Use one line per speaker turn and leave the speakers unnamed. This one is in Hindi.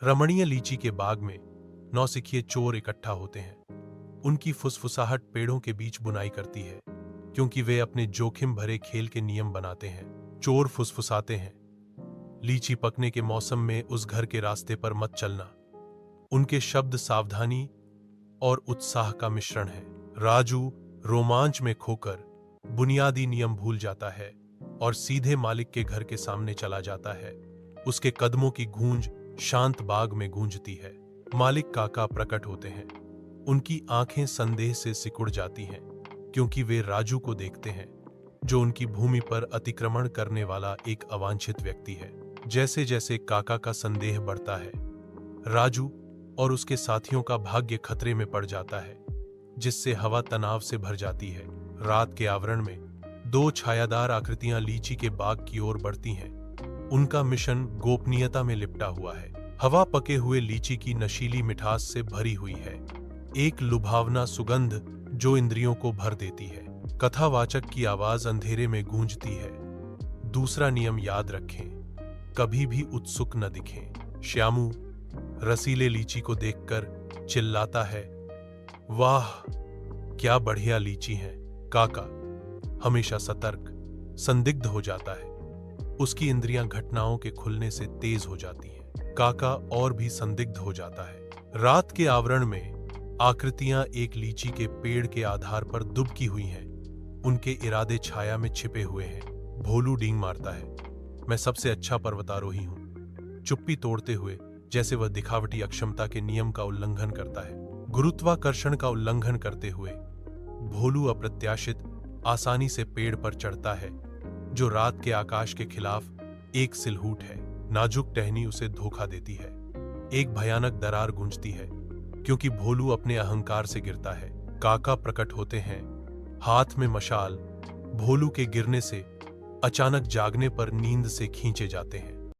रमणीय लीची के बाग में नौसिखिए चोर इकट्ठा होते हैं। उनकी फुसफुसाहट पेड़ों के बीच बुनाई करती है, क्योंकि वे अपने जोखिम भरे खेल के नियम बनाते हैं। चोर फुसफुसाते हैं, लीची पकने के मौसम में उस घर के रास्ते पर मत चलना। उनके शब्द सावधानी और उत्साह का मिश्रण है। राजू रोमांच में खोकर बुनियादी नियम भूल जाता है और सीधे मालिक के घर के सामने चला जाता है। उसके कदमों की गूंज शांत बाग में गूंजती है। मालिक काका प्रकट होते हैं। उनकी आंखें संदेह से सिकुड़ जाती हैं, क्योंकि वे राजू को देखते हैं, जो उनकी भूमि पर अतिक्रमण करने वाला एक अवांछित व्यक्ति है। जैसे जैसे काका का संदेह बढ़ता है, राजू और उसके साथियों का भाग्य खतरे में पड़ जाता है, जिससे हवा तनाव से भर जाती है। रात के आवरण में दो छायादार आकृतियां लीची के बाग की ओर बढ़ती हैं। उनका मिशन गोपनीयता में लिपटा हुआ है। हवा पके हुए लीची की नशीली मिठास से भरी हुई है, एक लुभावना सुगंध जो इंद्रियों को भर देती है। कथावाचक की आवाज अंधेरे में गूंजती है। दूसरा नियम याद रखें, कभी भी उत्सुक न दिखें। श्यामू रसीले लीची को देखकर चिल्लाता है, वाह क्या बढ़िया लीची है। काका हमेशा सतर्क, संदिग्ध हो जाता है। उसकी इंद्रियां घटनाओं के खुलने से तेज हो जाती हैं। काका और भी संदिग्ध हो जाता है। रात के आवरण में आकृतियां एक लीची के पेड़ के आधार पर दुबकी हुई हैं। उनके इरादे छाया में छिपे हुए हैं। भोलू डींग मारता है, मैं सबसे अच्छा पर्वतारोही हूं, चुप्पी तोड़ते हुए, जैसे वह दिखावटी अक्षमता के नियम का उल्लंघन करता है। गुरुत्वाकर्षण का उल्लंघन करते हुए भोलू अप्रत्याशित आसानी से पेड़ पर चढ़ता है, जो रात के आकाश के खिलाफ एक सिलहूट है। नाजुक टहनी उसे धोखा देती है। एक भयानक दरार गूंजती है, क्योंकि भोलू अपने अहंकार से गिरता है। काका प्रकट होते हैं, हाथ में मशाल। भोलू के गिरने से अचानक जागने पर नींद से खींचे जाते हैं।